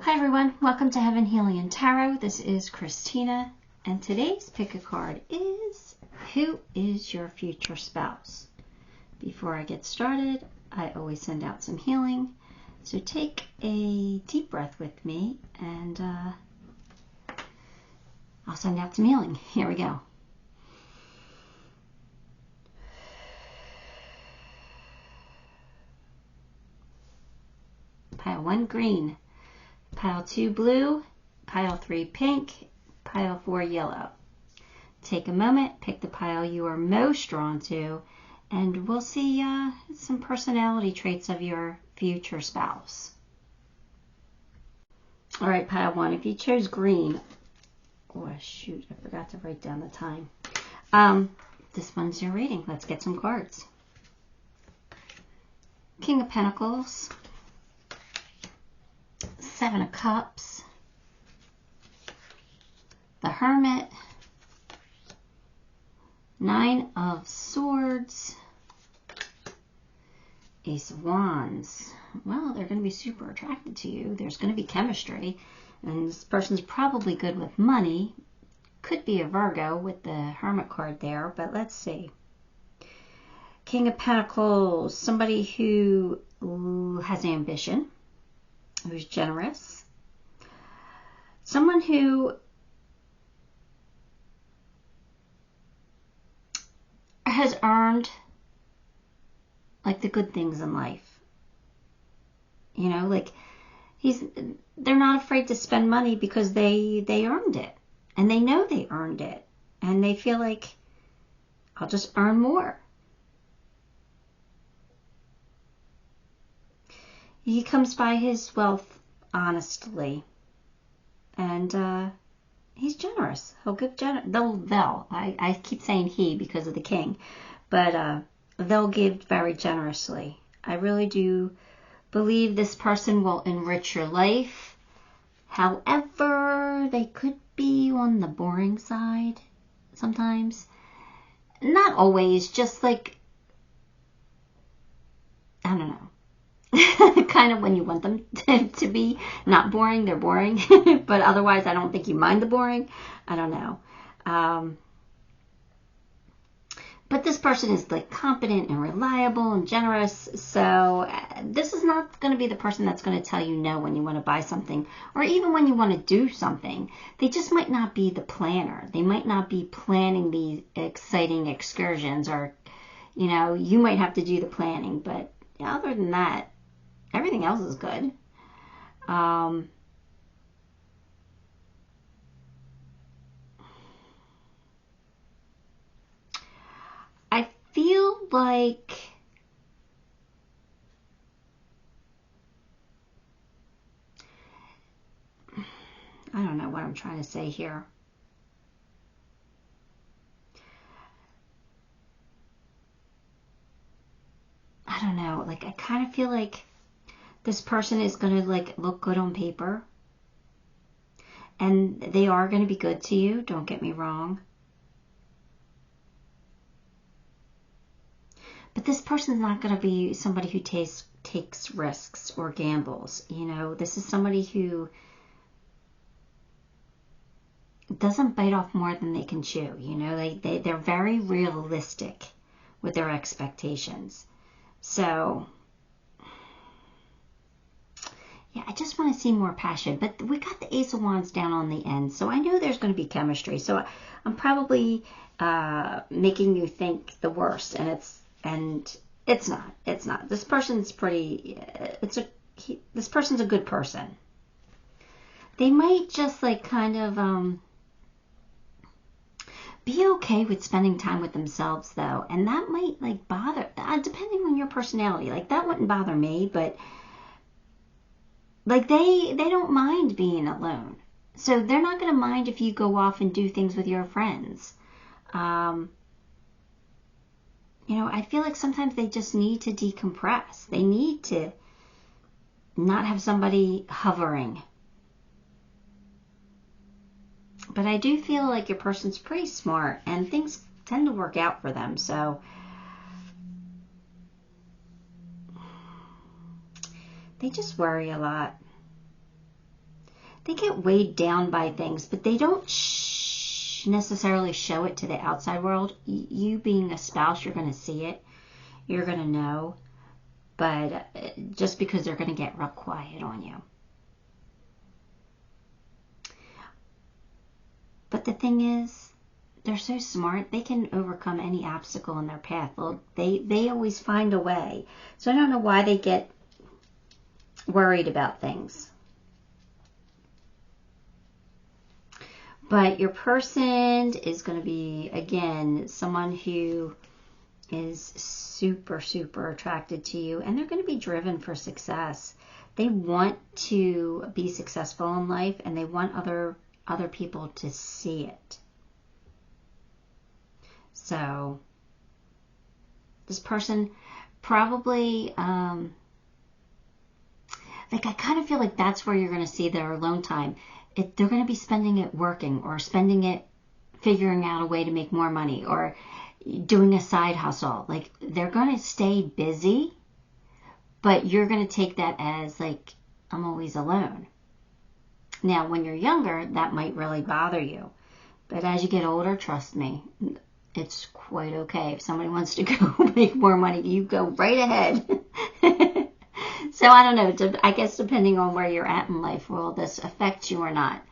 Hi everyone, welcome to Heaven Healing and Tarot. This is Christina, and today's pick a card is Who is your future spouse? Before I get started, I always send out some healing. So take a deep breath with me and I'll send out some healing. Here we go. Pile 1 green. Pile 2 blue, pile 3 pink, pile 4 yellow. Take a moment, pick the pile you are most drawn to, and we'll see some personality traits of your future spouse. All right, pile 1, if you chose green, oh shoot, I forgot to write down the time. This one's your reading. Let's get some cards. King of Pentacles, 7 of Cups, the Hermit, 9 of Swords, Ace of Wands. Well, they're going to be super attracted to you. There's going to be chemistry, and this person's probably good with money. Could be a Virgo with the Hermit card there, but let's see. King of Pentacles, somebody who has ambition, who's generous, someone who has earned like the good things in life. You know, like they're not afraid to spend money because they earned it, and they know they earned it, and they feel like I'll just earn more. He comes by his wealth honestly, and he's generous. He'll give I keep saying he because of the king, but they'll give very generously. I really do believe this person will enrich your life. However, they could be on the boring side sometimes. Not always, just like, I don't know. Kind of when you want them to be not boring, they're boring. But otherwise, I don't think you mind the boring. I don't know. But this person is like competent and reliable and generous. So this is not going to be the person that's going to tell you no when you want to buy something, or even when you want to do something. They just might not be the planner. They might not be planning these exciting excursions, or, you know, you might have to do the planning. But other than that, everything else is good. I feel like I don't know what I'm trying to say here. I don't know. Like, I kind of feel like this person is going to like look good on paper, and they are going to be good to you. Don't get me wrong. But this person's not going to be somebody who takes risks or gambles. You know, this is somebody who doesn't bite off more than they can chew. You know, they're very realistic with their expectations. So yeah, I just want to see more passion. But we got the Ace of Wands down on the end, so I know there's going to be chemistry. So I'm probably making you think the worst, and it's not. It's not. This person's pretty. This person's a good person. They might just like kind of be okay with spending time with themselves, though, and that might like bother. Depending on your personality, like that wouldn't bother me, but. Like they don't mind being alone. So they're not going to mind if you go off and do things with your friends. You know, I feel like sometimes they just need to decompress. They need to not have somebody hovering. But I do feel like your person's pretty smart, and things tend to work out for them. So they just worry a lot. they get weighed down by things, but they don't necessarily show it to the outside world. You being a spouse, you're going to see it. You're going to know. But just because they're going to get real quiet on you. But the thing is, they're so smart, they can overcome any obstacle in their path. They always find a way. So I don't know why they get worried about things. But your person is going to be, again, someone who is super, super attracted to you. And they're going to be driven for success. They want to be successful in life, and they want other people to see it. So this person probably, like, I kind of feel like that's where you're going to see their alone time. They're going to be spending it working, or spending it figuring out a way to make more money, or doing a side hustle. Like, they're going to stay busy, but you're going to take that as, like, I'm always alone. Now, when you're younger, that might really bother you. But as you get older, trust me, it's quite okay. If somebody wants to go make more money, you go right ahead. So I don't know. I guess depending on where you're at in life, will this affect you or not?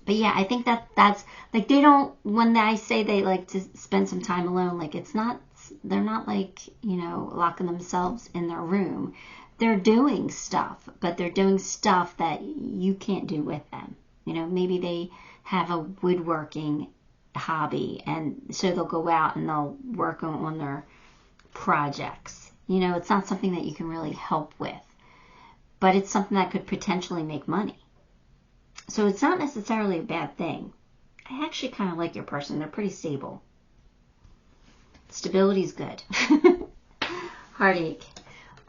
But yeah, I think that's like, they don't, when I say they like to spend some time alone, like, it's not, they're not like, you know, locking themselves in their room. They're doing stuff, but they're doing stuff that you can't do with them. You know, maybe they have a woodworking hobby, and so they'll go out and they'll work on their projects. You know, it's not something that you can really help with, but it's something that could potentially make money. So it's not necessarily a bad thing. I actually kind of like your person. They're pretty stable. Stability's good. Heartache.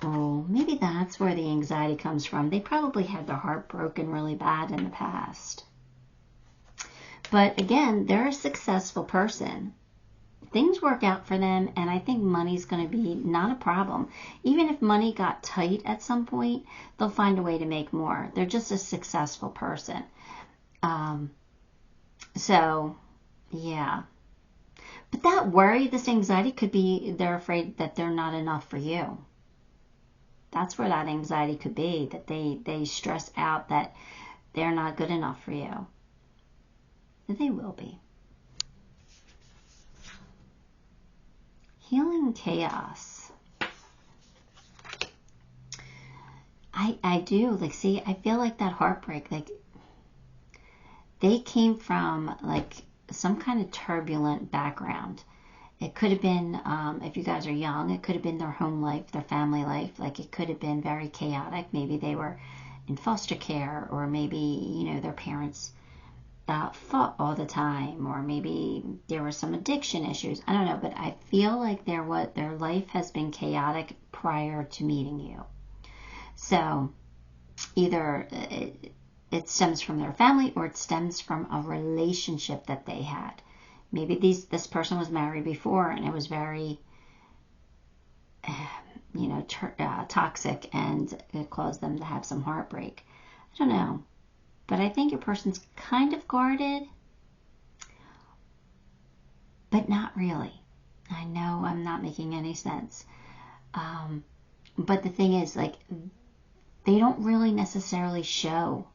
Oh, maybe that's where the anxiety comes from. They probably had their heart broken really bad in the past. But again, they're a successful person. Things work out for them, and I think money's going to be not a problem. Even if money got tight at some point, they'll find a way to make more. They're just a successful person. So, yeah. But that worry, this anxiety, could be they're afraid that they're not enough for you. That's where that anxiety could be, that they stress out that they're not good enough for you. But they will be. Healing chaos. I do, like, see, I feel like that heartbreak, like, they came from, like, some kind of turbulent background. It could have been, if you guys are young, it could have been their home life, their family life. Like, it could have been very chaotic. Maybe they were in foster care, or maybe, you know, their parents fought all the time, or maybe there were some addiction issues. I don't know, but I feel like their life has been chaotic prior to meeting you. So either it stems from their family, or it stems from a relationship that they had. Maybe this person was married before, and it was very, you know, toxic, and it caused them to have some heartbreak. I don't know. But I think your person's kind of guarded, but not really. I know I'm not making any sense. But the thing is, like, they don't really necessarily show.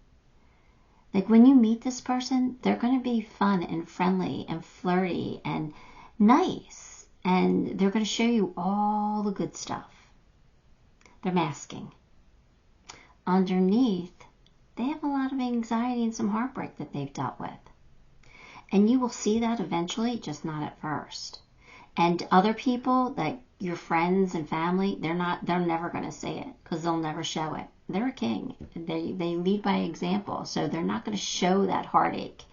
Like, when you meet this person, they're going to be fun and friendly and flirty and nice. And they're going to show you all the good stuff. They're masking. Underneath, they have a lot of anxiety and some heartbreak that they've dealt with. And you will see that eventually, just not at first. And other people, like your friends and family, they're never going to say it, because they'll never show it. They're a king. They lead by example, so they're not going to show that heartache.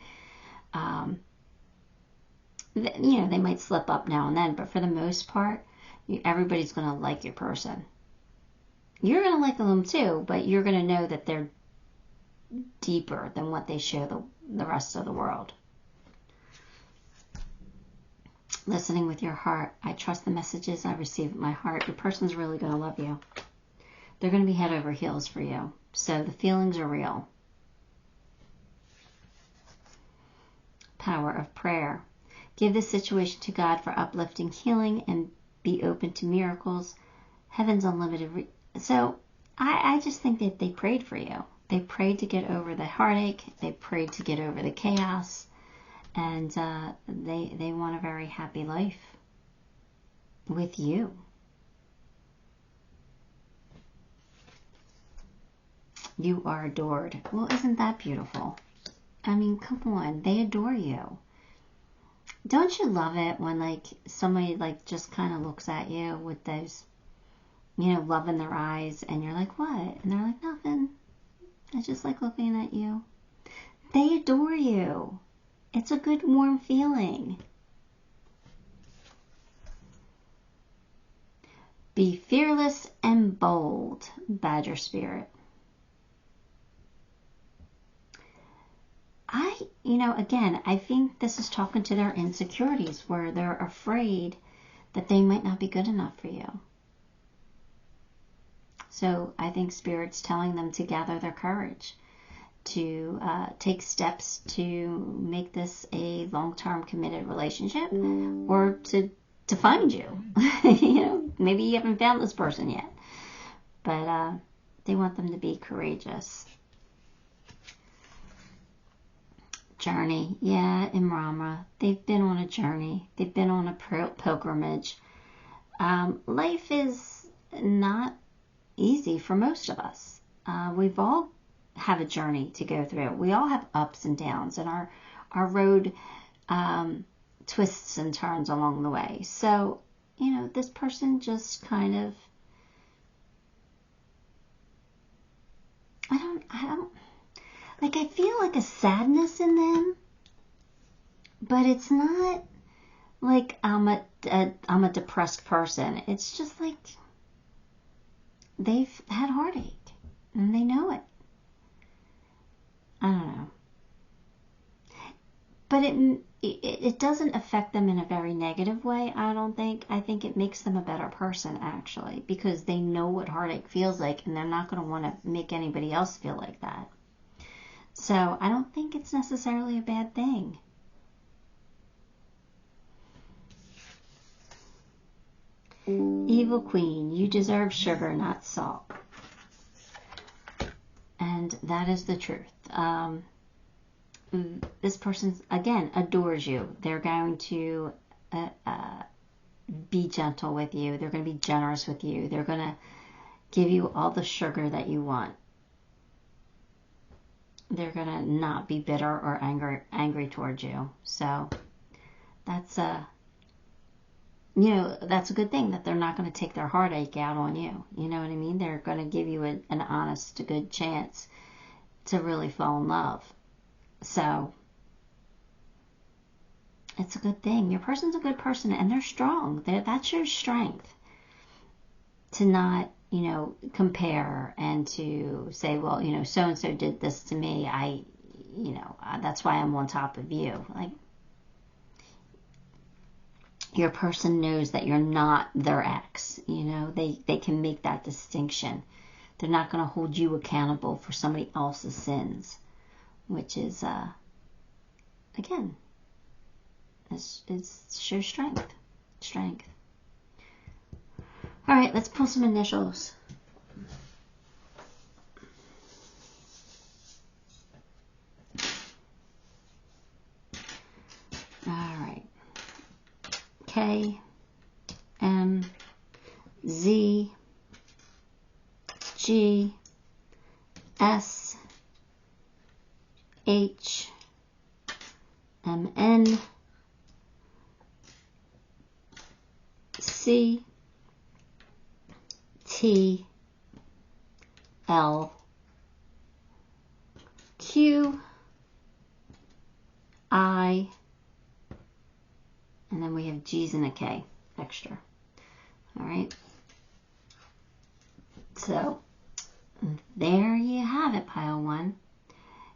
You know, they might slip up now and then, but for the most part, everybody's going to like your person. You're going to like them too, but you're going to know that they're deeper than what they show the rest of the world. Listening with your heart. I trust the messages I receive with my heart. Your person's really going to love you. they're going to be head over heels for you. So the feelings are real. Power of prayer. Give this situation to God for uplifting healing and be open to miracles. Heaven's unlimited. So I just think that they prayed for you. They prayed to get over the heartache. They prayed to get over the chaos. And they want a very happy life with you. You are adored. Well, isn't that beautiful? I mean, come on. They adore you. Don't you love it when, like, somebody, like, just kind of looks at you with those, you know, love in their eyes, and you're like, what? And they're like, nothing. I just like looking at you. They adore you. It's a good, warm feeling. Be fearless and bold, Badger Spirit. Again, I think this is talking to their insecurities where they're afraid that they might not be good enough for you. So I think Spirit's telling them to gather their courage, to take steps to make this a long-term committed relationship, or to find you. Maybe you haven't found this person yet, but they want them to be courageous. Journey. Yeah, Imrama. They've been on a journey. They've been on a pilgrimage. Life is not easy for most of us. We've all have a journey to go through. We all have ups and downs, and our road twists and turns along the way. So, this person just kind of, I feel like a sadness in them, but it's not like I'm a depressed person. It's just like they've had heartache and they know it. I don't know. But it doesn't affect them in a very negative way, I don't think. I think it makes them a better person, actually, because they know what heartache feels like, and they're not going to want to make anybody else feel like that. So I don't think it's necessarily a bad thing. Evil Queen, you deserve sugar, not salt. And that is the truth. This person, again, adores you. They're going to be gentle with you. They're going to be generous with you. They're going to give you all the sugar that you want. They're going to not be bitter or angry towards you. So that's that's a good thing, that they're not going to take their heartache out on you. You know what I mean? They're going to give you an honest, good chance to really fall in love. So it's a good thing. Your person's a good person, and they're strong. That's your strength. To not, compare and to say, well, so-and-so did this to me. That's why I'm on top of you. Like, your person knows that you're not their ex. They can make that distinction. They're not going to hold you accountable for somebody else's sins, which is, again, it shows strength. Strength. All right, let's pull some initials. All right. K, M, Z, G, S, H, M, N, C, T, L, Q, I, and then we have G's and a K extra. All right. So there you have it, pile one.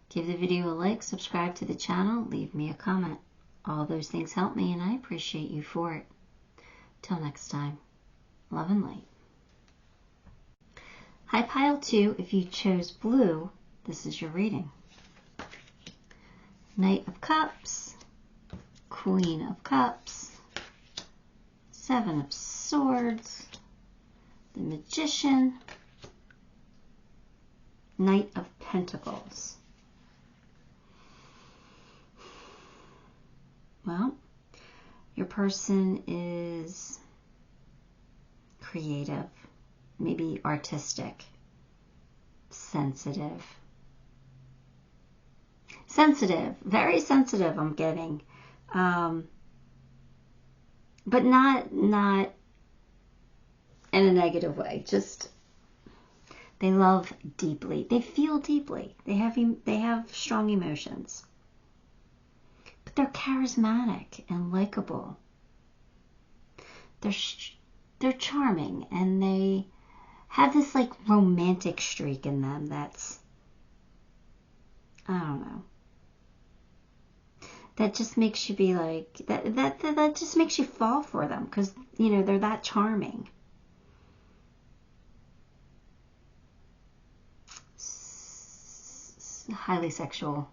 Give the video a like, subscribe to the channel, leave me a comment. All those things help me, and I appreciate you for it. Till next time, love and light. High pile 2, if you chose blue, this is your reading. Knight of Cups, Queen of Cups, Seven of Swords, the Magician, Knight of Pentacles. Well, your person is creative, maybe artistic, sensitive. Sensitive, very sensitive, I'm getting. But not in a negative way. Just, they love deeply. They feel deeply. They have strong emotions. But they're charismatic and likable. They're charming, and they have this like romantic streak in them that's, I don't know, that just makes you be like, that just makes you fall for them, because, you know, they're that charming. Highly sexual.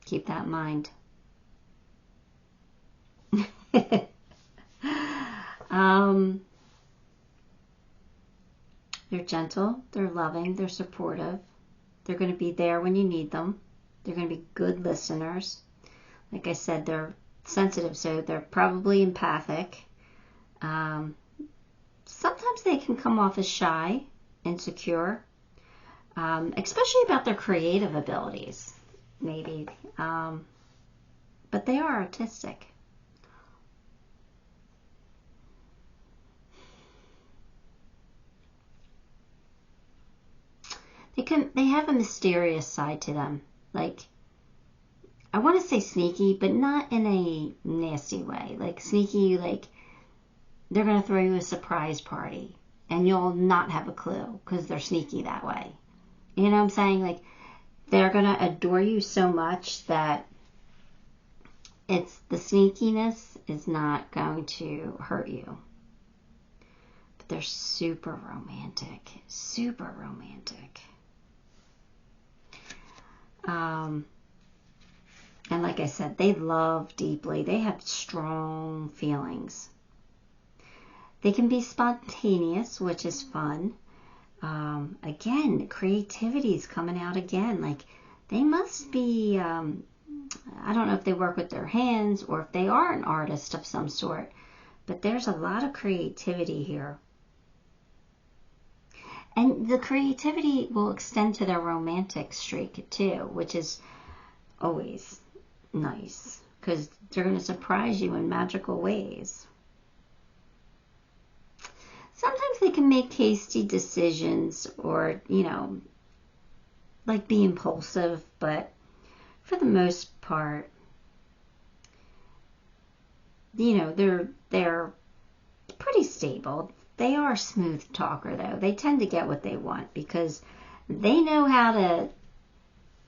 Keep that in mind. They're gentle, they're loving, they're supportive. They're going to be there when you need them. They're going to be good listeners. Like I said, they're sensitive, so they're probably empathic. Sometimes they can come off as shy, insecure, especially about their creative abilities, maybe. But they are artistic. They have a mysterious side to them. Like, I want to say sneaky, but not in a nasty way. Like sneaky, like they're going to throw you a surprise party and you'll not have a clue because they're sneaky that way. You know what I'm saying? Like, they're going to adore you so much that the sneakiness is not going to hurt you. But they're super romantic. Super romantic. And like I said, they love deeply. They have strong feelings. They can be spontaneous, which is fun. Again, creativity is coming out again. Like, they must be, I don't know if they work with their hands or if they are an artist of some sort, but there's a lot of creativity here. And the creativity will extend to their romantic streak too, which is always nice because they're going to surprise you in magical ways. Sometimes they can make hasty decisions or, you know, like be impulsive, but for the most part, you know, they're pretty stable. They are a smooth talker, though. They tend to get what they want because they know how to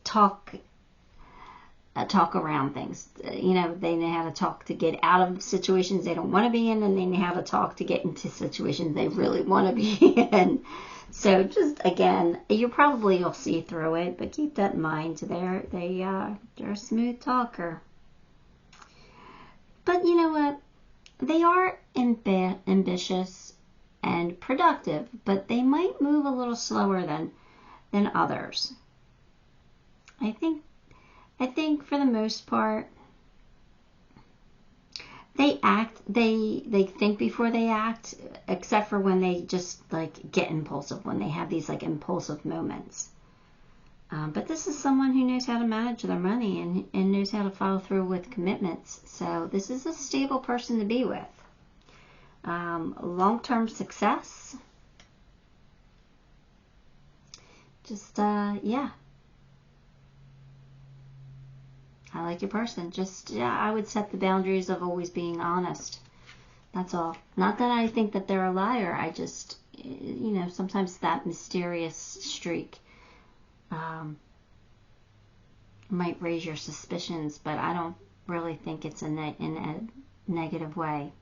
talk around things. You know, they know how to talk to get out of situations they don't want to be in, and they know how to talk to get into situations they really want to be in. So just, again, you'll see through it, but keep that in mind. They're a smooth talker. But you know what? They are ambitious and productive, but they might move a little slower than others. I think for the most part, they think before they act, except for when they just like get impulsive, when they have these like impulsive moments. But this is someone who knows how to manage their money and knows how to follow through with commitments. So this is a stable person to be with. Long-term success. Just, yeah. I like your person. Just, yeah, I would set the boundaries of always being honest. That's all. Not that I think that they're a liar. I just, you know, sometimes that mysterious streak might raise your suspicions, but I don't really think it's in a negative way.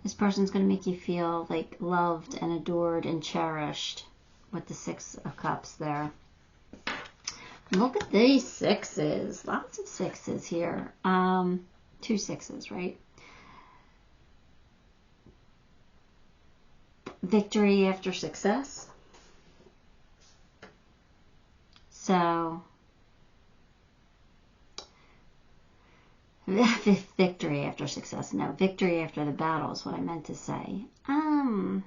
This person's going to make you feel like loved and adored and cherished with the Six of Cups there. Look at these sixes. Lots of sixes here. 2 sixes, right? Victory after success. So, victory after success. No, victory after the battle is what I meant to say. I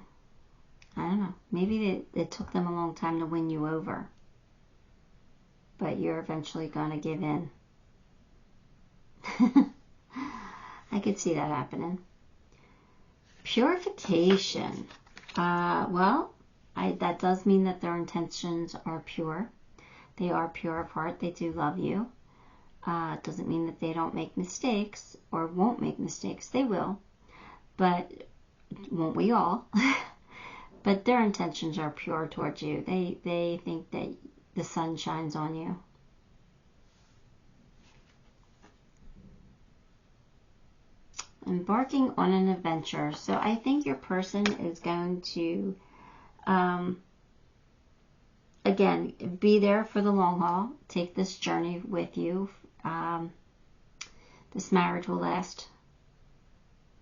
don't know. Maybe it took them a long time to win you over. But you're eventually going to give in. I could see that happening. Purification. Well, that does mean that their intentions are pure. They are pure of heart. They do love you. It doesn't mean that they don't make mistakes or won't make mistakes. They will. But won't we all? But their intentions are pure towards you. They think that the sun shines on you. Embarking on an adventure. So I think your person is going to, again, be there for the long haul. Take this journey with you. This marriage will last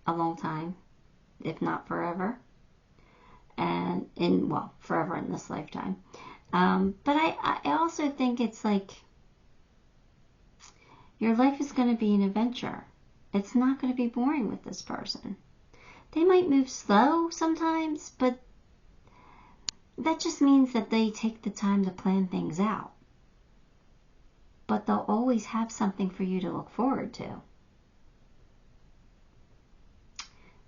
a long time, if not forever. And forever in this lifetime. But I also think it's like your life is going to be an adventure. It's not going to be boring with this person. They might move slow sometimes, but that just means that they take the time to plan things out. But they'll always have something for you to look forward to,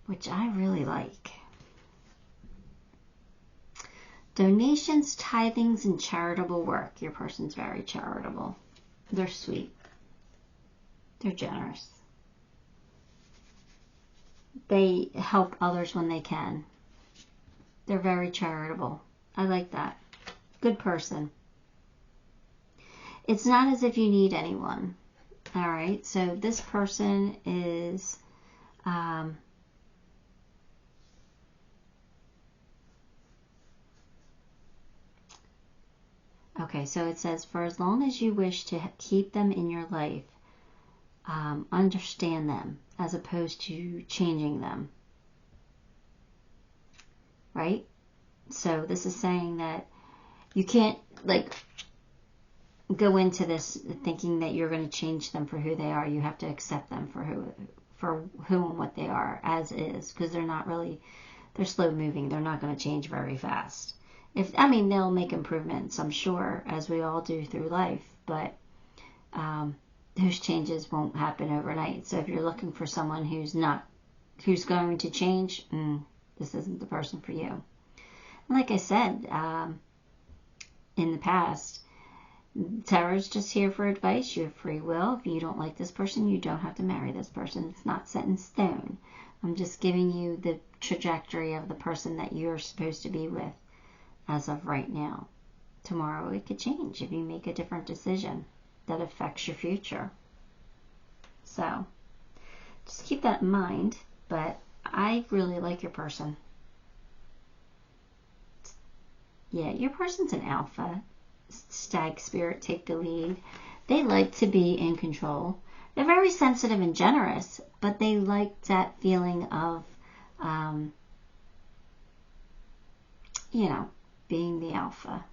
which I really like. Donations, tithings, and charitable work. Your person's very charitable. They're sweet. They're generous. They help others when they can. They're very charitable. I like that. Good person. It's not as if you need anyone. All right. So this person is... okay, so it says, for as long as you wish to keep them in your life, understand them as opposed to changing them. Right? So this is saying that you can't, like, go into this thinking that you're going to change them for who they are. You have to accept them for who and what they are as is, because they're slow moving. They're not going to change very fast. They'll make improvements, I'm sure, as we all do through life, but those changes won't happen overnight. So if you're looking for someone who's going to change, this isn't the person for you. Like I said, in the past, Tarot's just here for advice. You have free will. If you don't like this person, you don't have to marry this person. It's not set in stone. I'm just giving you the trajectory of the person that you're supposed to be with as of right now. Tomorrow it could change if you make a different decision that affects your future. So just keep that in mind. But I really like your person. Yeah, your person's an alpha. Stag spirit, take the lead. They like to be in control. They're very sensitive and generous, but they like that feeling of, being the alpha,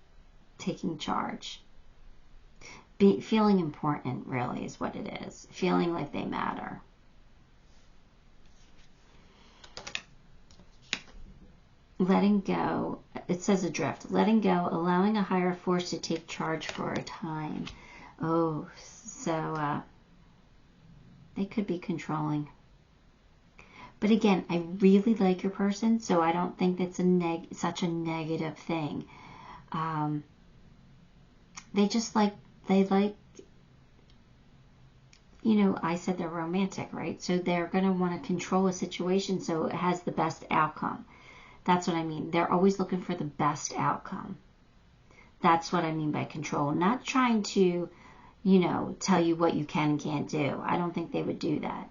taking charge. Feeling important, really, is what it is. Feeling like they matter. Letting go, it says adrift. Letting go, allowing a higher force to take charge for a time. Oh, so they could be controlling. But again, I really like your person, so I don't think that's such a negative thing. They I said they're romantic, right? So they're going to want to control a situation so it has the best outcome. That's what I mean. They're always looking for the best outcome. That's what I mean by control. Not trying to, tell you what you can and can't do. I don't think they would do that.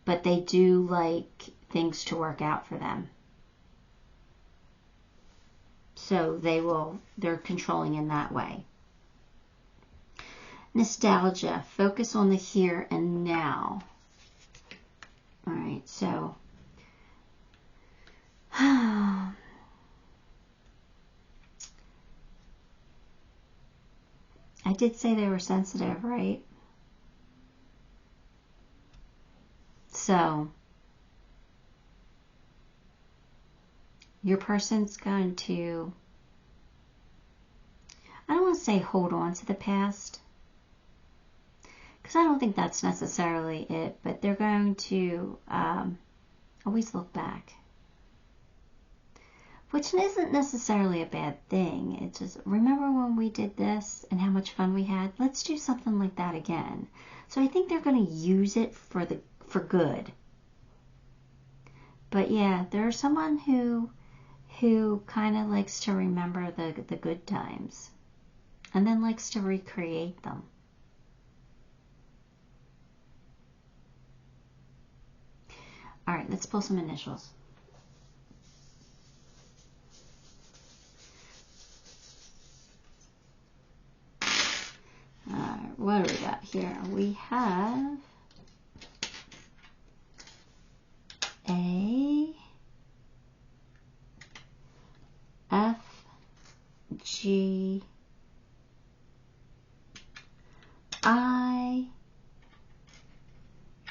But they do like things to work out for them. So they're controlling in that way. Nostalgia, focus on the here and now. All right, so I did say they were sensitive, right? So your person's going to, I don't want to say hold on to the past, because I don't think that's necessarily it, but they're going to always look back, which isn't necessarily a bad thing. It's just, remember when we did this and how much fun we had? Let's do something like that again. So I think they're going to use it for good. But yeah, there's someone who kind of likes to remember the good times and then likes to recreate them. All right, let's pull some initials. All right, what do we got here? We have A, F, G, I,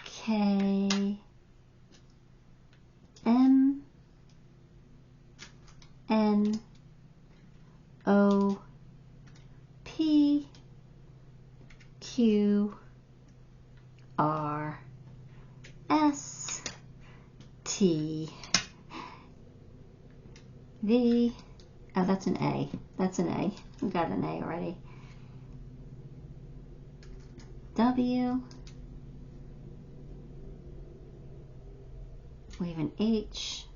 K, M, N, O, P, Q, R, S, T, V, oh, that's an A. That's an A. We got an A already. W, we have an H.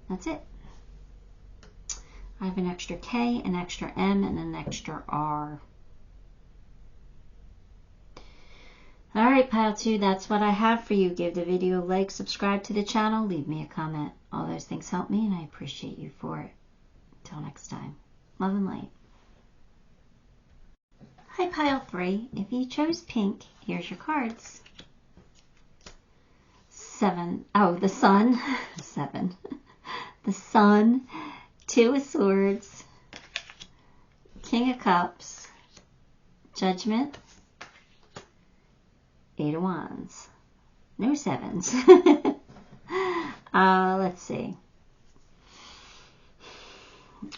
That's it. I have an extra K, an extra M, and an extra R. Alright, pile 2, that's what I have for you. Give the video a like, subscribe to the channel, leave me a comment. All those things help me, and I appreciate you for it. Till next time. Love and light. Hi, pile 3. If you chose pink, here's your cards. 7. Oh, the Sun. 7. The Sun. 2 of Swords. King of Cups. Judgment. 8 of Wands. No 7s. Let's see.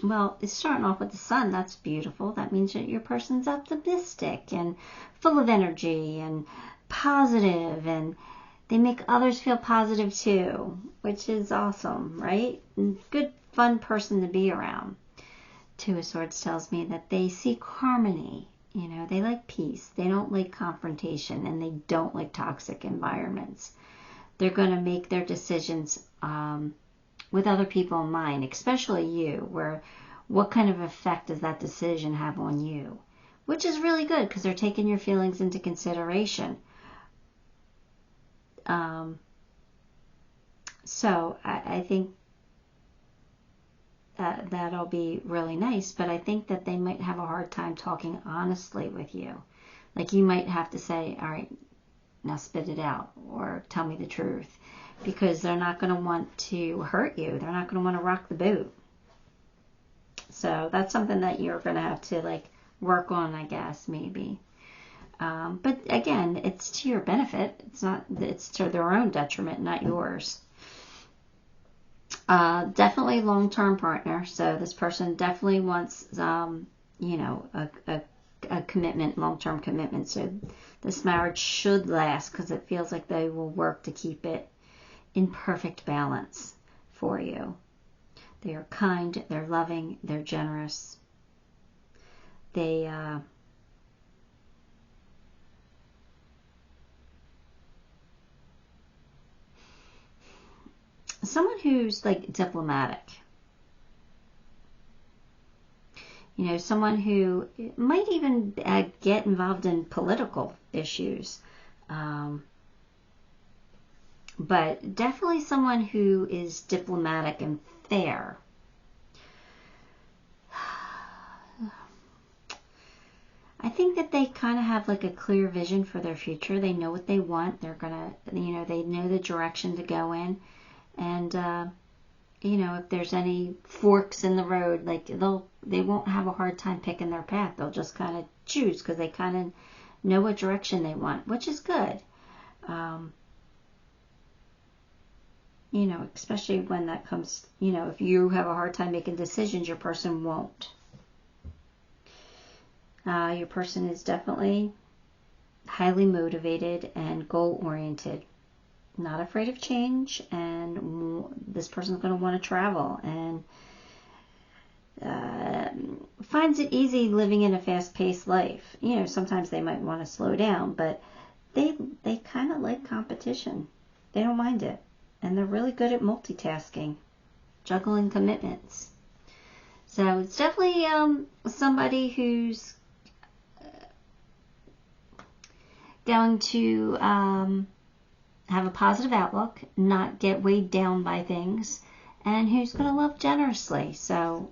Well, it's starting off with the Sun. That's beautiful. That means that your person's optimistic and full of energy and positive, and they make others feel positive too, which is awesome, right? And good, fun person to be around. 2 of Swords tells me that they seek harmony. You know, they like peace. They don't like confrontation, and they don't like toxic environments. They're going to make their decisions with other people in mind, especially you, where what kind of effect does that decision have on you? Which is really good, because they're taking your feelings into consideration. So I think that'll be really nice, but I think that they might have a hard time talking honestly with you. Like, you might have to say, all right, now spit it out, or tell me the truth, because they're not going to want to hurt you. They're not going to want to rock the boat. So that's something that you're going to have to, like, work on, I guess, maybe. But again, it's to your benefit. It's to their own detriment, not yours. Definitely long-term partner. So this person definitely wants, you know, a commitment, long-term commitment. So this marriage should last, because it feels like they will work to keep it in perfect balance for you. They are kind, they're loving, they're generous. They someone who's like diplomatic. You know, someone who might even get involved in political issues. but definitely someone who is diplomatic and fair. I think that they kind of have like a clear vision for their future. They know what they want. They're gonna, you know, they know the direction to go in. And, you know, if there's any forks in the road, like they won't have a hard time picking their path. They'll just kind of choose because they kind of know what direction they want, which is good. You know, especially when that comes, you know, if you have a hard time making decisions, your person won't. Your person is definitely highly motivated and goal-oriented. Not afraid of change, and this person's going to want to travel and finds it easy living in a fast-paced life. You know, sometimes they might want to slow down, but they kind of like competition. They don't mind it, and they're really good at multitasking, juggling commitments. So it's definitely somebody who's going to have a positive outlook, not get weighed down by things, and who's going to love generously. So,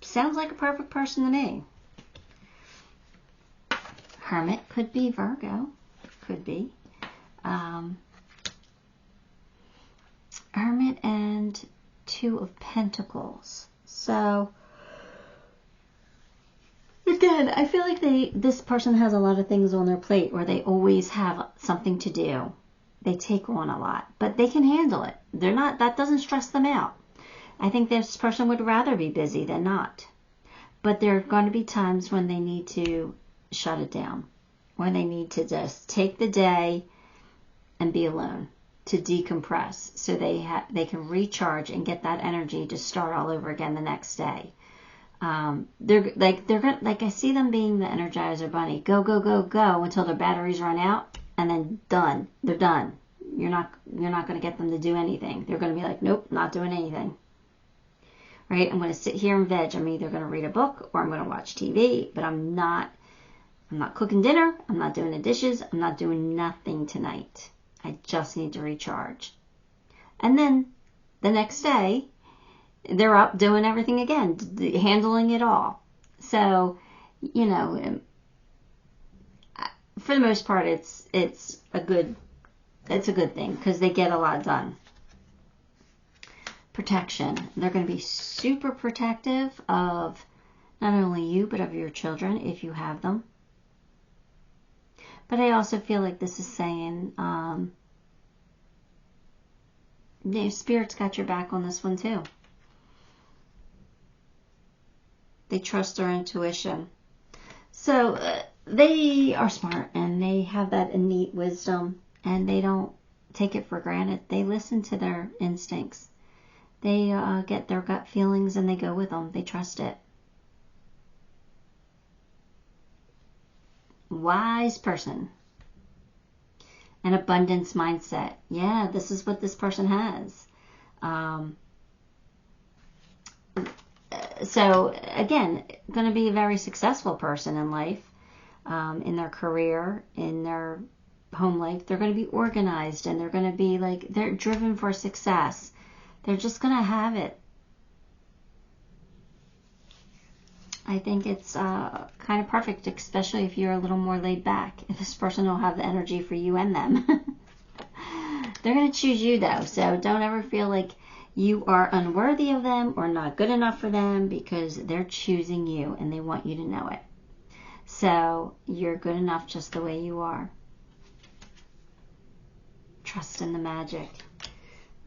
sounds like a perfect person to me. Hermit could be Virgo. Could be. Hermit and Two of Pentacles. So, again, I feel like this person has a lot of things on their plate, or they always have something to do. They take on a lot, but they can handle it. That doesn't stress them out. I think this person would rather be busy than not. But there are going to be times when they need to shut it down, when they need to just take the day and be alone, to decompress, so they can recharge and get that energy to start all over again the next day. They're like I see them being the Energizer Bunny. Go, go, go, go until their batteries run out, and then done. They're done. You're not going to get them to do anything. They're going to be like, nope, not doing anything. Right? I'm going to sit here and veg. I'm either going to read a book or I'm going to watch TV, but I'm not cooking dinner. I'm not doing the dishes. I'm not doing nothing tonight. I just need to recharge. And then the next day, they're up doing everything again, handling it all. So, you know, for the most part, it's a good thing because they get a lot done. Protection. They're going to be super protective of not only you, but of your children if you have them. But I also feel like this is saying, Spirit's got your back on this one too. They trust their intuition. So they are smart and they have that innate wisdom and they don't take it for granted. They listen to their instincts. They get their gut feelings and they go with them. They trust it. Wise person. An abundance mindset. Yeah, this is what this person has. So, again, going to be a very successful person in life, in their career, in their home life. They're going to be organized and they're going to be like, they're driven for success. They're just going to have it. I think it's kind of perfect, especially if you're a little more laid back. If this person will have the energy for you and them. They're going to choose you, though, so don't ever feel like you are unworthy of them or not good enough for them, because they're choosing you and they want you to know it. So you're good enough just the way you are. Trust in the magic.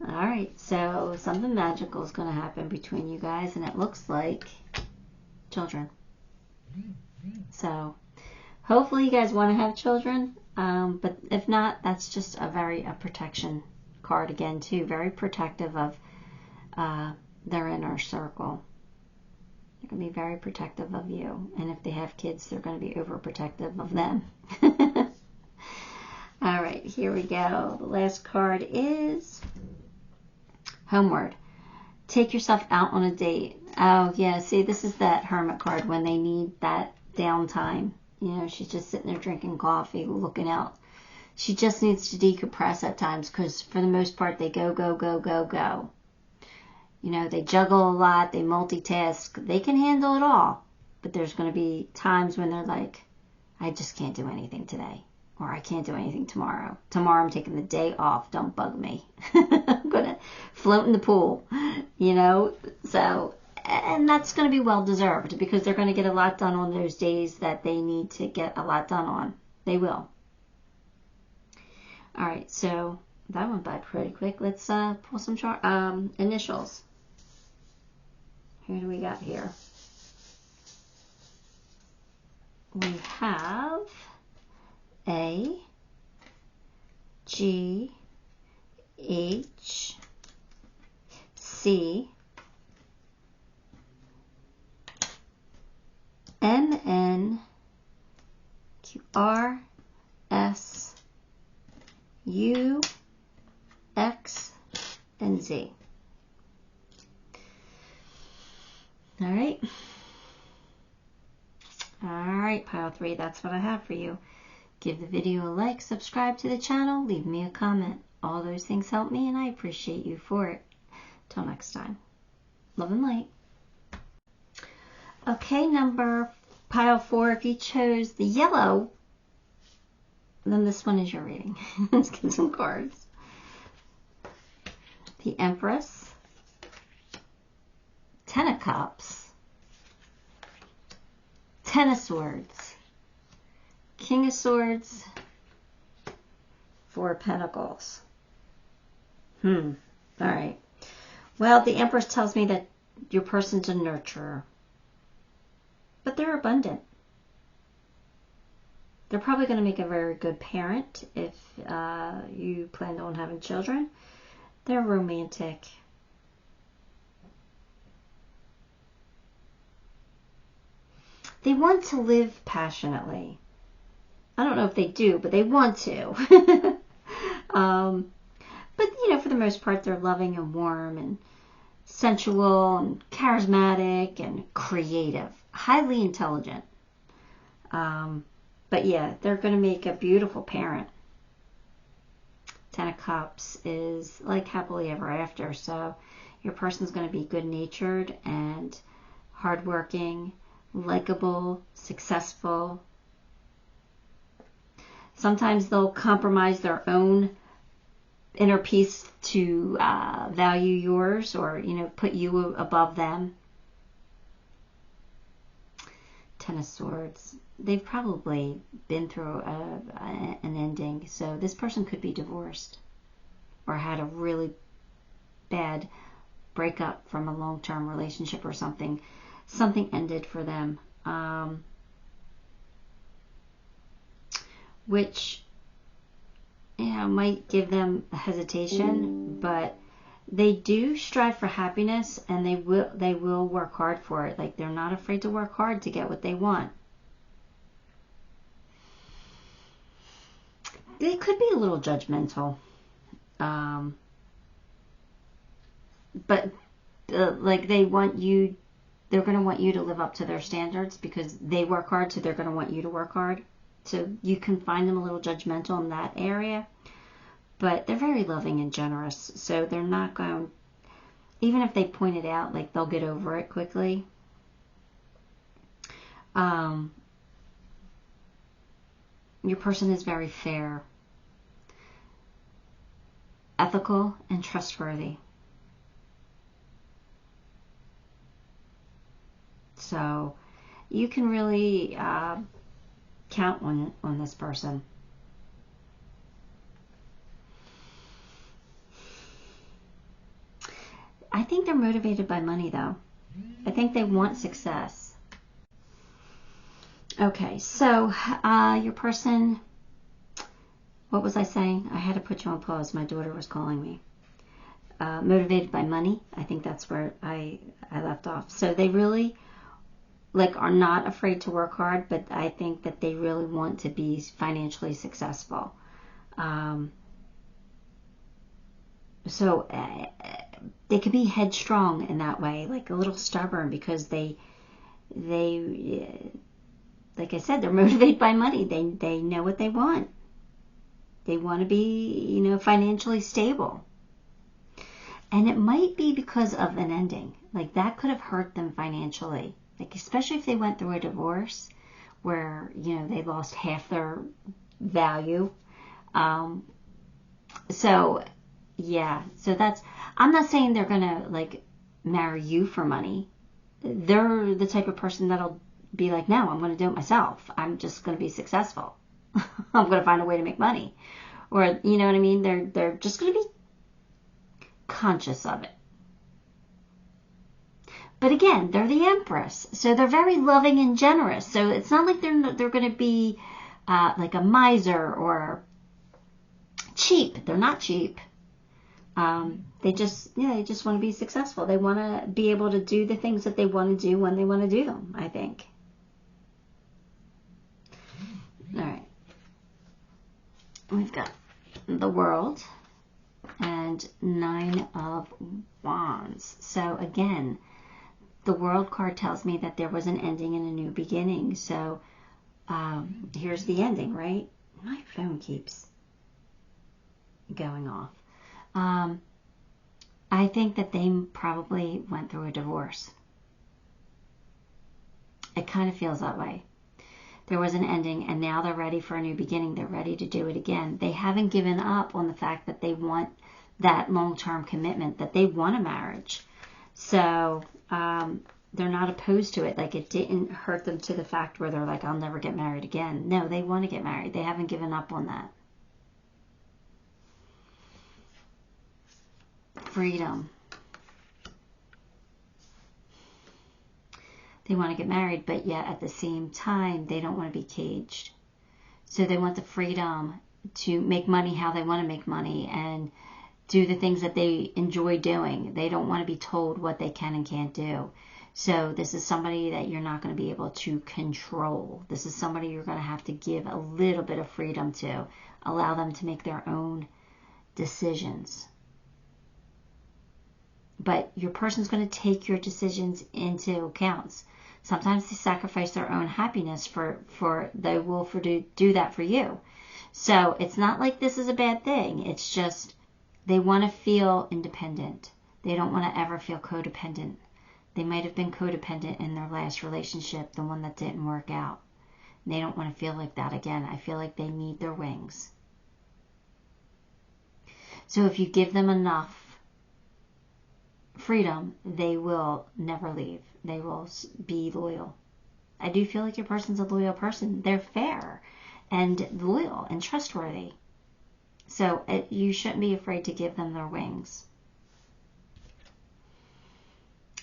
All right, so something magical is going to happen between you guys, and it looks like children. So hopefully you guys want to have children, but if not, that's just a protection card again too. Very protective of their inner circle. They're going to be very protective of you, and if they have kids, they're going to be overprotective of them. All right, here we go. The last card is Homeward. Take yourself out on a date. Oh, yeah. See, this is that Hermit card when they need that downtime. You know, she's just sitting there drinking coffee, looking out She just needs to decompress at times because for the most part they go, go, go, go, go. You know, they juggle a lot, they multitask, they can handle it all. But there's going to be times when they're like, I just can't do anything today. Or I can't do anything tomorrow. Tomorrow I'm taking the day off. Don't bug me. I'm going to float in the pool, you know. So, and that's going to be well deserved because they're going to get a lot done on those days that they need to get a lot done on. They will. All right, so that went by pretty quick. Let's pull some initials. Who do we got here? We have A, G, H, C, M, N, Q, R, S, U, X, and Z. All right. All right, pile 3, that's what I have for you. Give the video a like, subscribe to the channel, leave me a comment. All those things help me, and I appreciate you for it. Till next time. Love and light. Okay, pile 4, if you chose the yellow, then this one is your reading. Let's get some cards. The Empress, Ten of Cups, Ten of Swords, King of Swords, Four of Pentacles. All right. Well, the Empress tells me that your person's a nurturer, but they're abundant. They're probably going to make a very good parent if you plan on having children. They're romantic. They want to live passionately. I don't know if they do, but they want to. But, you know, for the most part, they're loving and warm and sensual and charismatic and creative. Highly intelligent. But, yeah, they're going to make a beautiful parent. Ten of Cups is like happily ever after. So your person's going to be good-natured and hardworking, likable, successful. Sometimes they'll compromise their own inner peace to value yours, or, you know, put you above them. Ten of Swords. They've probably been through an ending. So this person could be divorced or had a really bad breakup from a long-term relationship or something. Something ended for them, which, you know, might give them hesitation, but they do strive for happiness, and they will work hard for it. Like, they're not afraid to work hard to get what they want. They could be a little judgmental, but like they're going to want you to live up to their standards because they work hard, so they're going to want you to work hard. So you can find them a little judgmental in that area, but they're very loving and generous. So they're not going, even if they point it out, like, they'll get over it quickly. Your person is very fair, ethical, and trustworthy. So you can really count on this person. I think they're motivated by money, though. I think they want success. Okay, so your person, what was I saying? I had to put you on pause. My daughter was calling me. Motivated by money. I think that's where I left off. So they really, like, are not afraid to work hard, but I think that they really want to be financially successful. So they could be headstrong in that way, like a little stubborn, because they like I said, they're motivated by money. They know what they want. They want to be, financially stable. And it might be because of an ending. Like, that could have hurt them financially. Like, especially if they went through a divorce where, they lost half their value. So that's, I'm not saying they're going to, like, marry you for money. They're the type of person that'll be like, no, I'm going to do it myself. I'm just going to be successful. I'm going to find a way to make money. Or, you know what I mean? They're just going to be conscious of it. But again, they're the Empress, so they're very loving and generous. So it's not like they're going to be like a miser or cheap. They're not cheap. They just want to be successful. They want to be able to do the things that they want to do when they want to do them, I think. All right. We've got the World and 9 of Wands. So again, the World card tells me that there was an ending and a new beginning. So here's the ending, right? My phone keeps going off. I think that they probably went through a divorce. It kind of feels that way. There was an ending, and now they're ready for a new beginning. They're ready to do it again. They haven't given up on the fact that they want that long-term commitment, that they want a marriage. So they're not opposed to it. Like, it didn't hurt them to the fact where they're like, I'll never get married again. No, they want to get married. They haven't given up on that. Freedom. They want to get married, but yet at the same time, they don't want to be caged. So they want the freedom to make money how they want to make money and do the things that they enjoy doing. They don't want to be told what they can and can't do. So this is somebody that you're not going to be able to control. This is somebody you're going to have to give a little bit of freedom to. Allow them to make their own decisions. But your person's going to take your decisions into account. Sometimes they sacrifice their own happiness they will do that for you. So it's not like this is a bad thing. It's just they want to feel independent. They don't want to ever feel codependent. They might have been codependent in their last relationship, the one that didn't work out. They don't want to feel like that again. I feel like they need their wings. So if you give them enough freedom, they will never leave. They will be loyal. I do feel like your person's a loyal person. They're fair and loyal and trustworthy. So you shouldn't be afraid to give them their wings.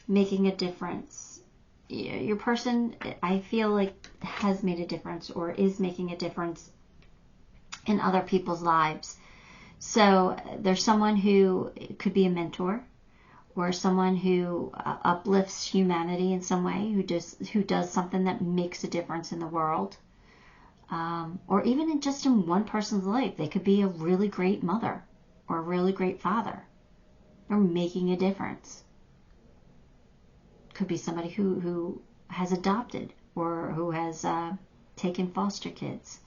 Making a difference. Your person, I feel like, has made a difference or is making a difference in other people's lives. So there's someone who could be a mentor, or someone who uplifts humanity in some way, who does something that makes a difference in the world, or even just in one person's life. They could be a really great mother or a really great father. They're making a difference. Could be somebody who has adopted or who has taken foster kids,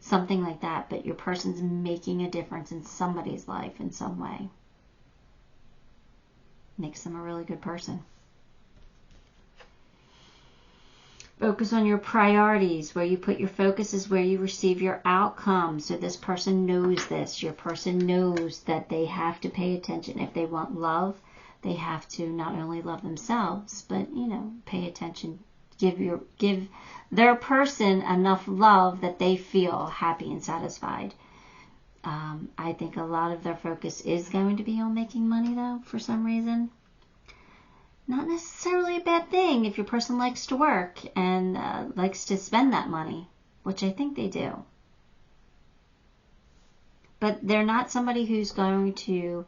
something like that. But your person's making a difference in somebody's life in some way. Makes them a really good person. Focus on your priorities. Where you put your focus is where you receive your outcome. So this person knows this. Your person knows that they have to pay attention. If they want love, they have to not only love themselves, but, pay attention. Give their person enough love that they feel happy and satisfied. I think a lot of their focus is going to be on making money, though, for some reason. Not necessarily a bad thing if your person likes to work and likes to spend that money, which I think they do. But they're not somebody who's going to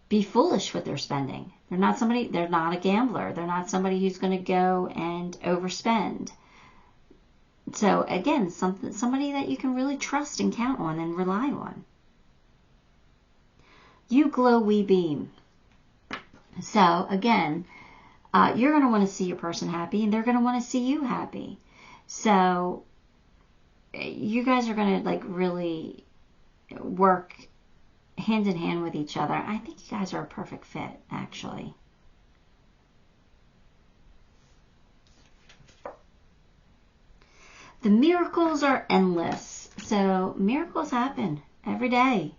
be foolish with their spending. They're not a gambler. They're not somebody who's going to go and overspend. So again, somebody that you can really trust and count on and rely on. You glow, we beam. So again, you're going to want to see your person happy, and they're going to want to see you happy. So you guys are going to really work hand in hand with each other. I think you guys are a perfect fit, actually. The miracles are endless. So miracles happen every day.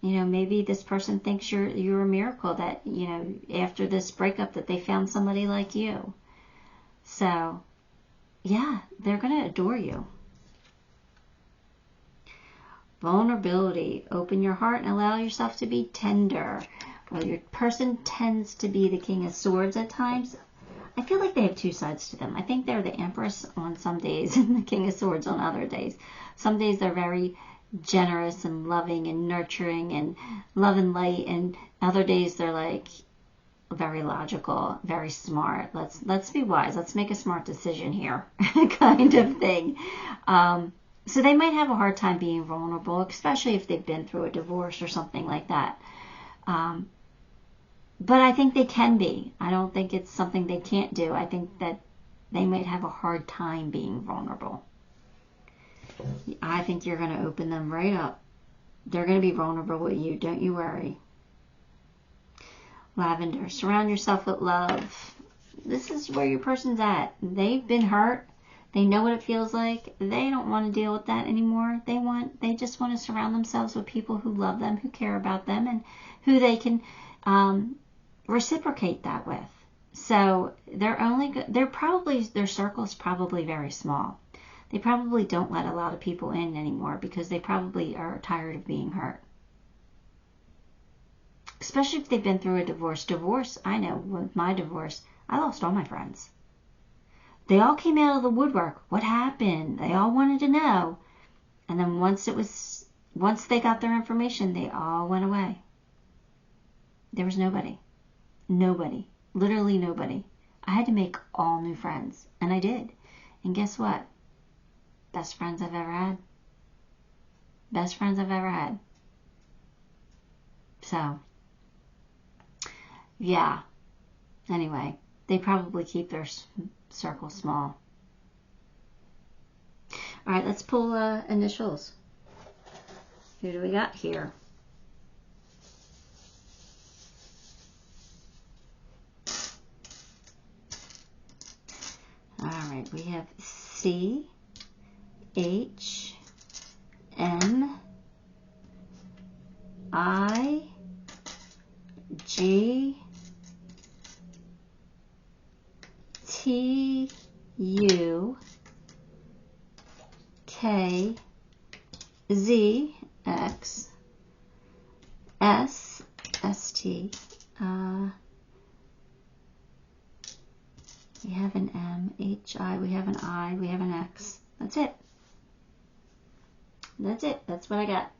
You know, maybe this person thinks you're a miracle, that, you know, after this breakup that they found somebody like you. So, yeah, they're going to adore you. Vulnerability. Open your heart and allow yourself to be tender. Well, your person tends to be the King of Swords at times. I feel like they have two sides to them. I think they're the Empress on some days and the King of Swords on other days. Some days they're very generous and loving and nurturing and love and light, and other days they're like very logical, very smart. Let's be wise. Let's make a smart decision here, kind of thing. So they might have a hard time being vulnerable, especially if they've been through a divorce or something like that. But I think they can be. I don't think it's something they can't do. I think that they might have a hard time being vulnerable. I think you're going to open them right up. They're going to be vulnerable with you. Don't you worry. Lavender. Surround yourself with love. This is where your person's at. They've been hurt. They know what it feels like. They don't want to deal with that anymore. They just want to surround themselves with people who love them, who care about them, and who they can reciprocate that with. So their circle's probably very small. They probably don't let a lot of people in anymore because they probably are tired of being hurt. Especially if they've been through a divorce. I know with my divorce, I lost all my friends. They all came out of the woodwork. What happened? They all wanted to know. And then once they got their information, they all went away. There was nobody. Nobody. Literally nobody. I had to make all new friends. And I did. And guess what? Best friends I've ever had. Best friends I've ever had. So, yeah. Anyway, they probably keep their circle small. All right, let's pull initials. Who do we got here? All right, we have C, H, M, I, G, T, U, K, Z, X, S, S, T, we have an M, H, I, we have an I, we have an X. That's it. That's it. That's what I got.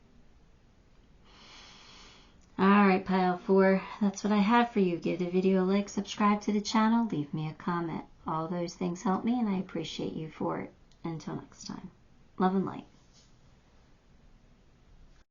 Alright, pile 4. That's what I have for you. Give the video a like, subscribe to the channel, leave me a comment. All those things help me and I appreciate you for it. Until next time. Love and light.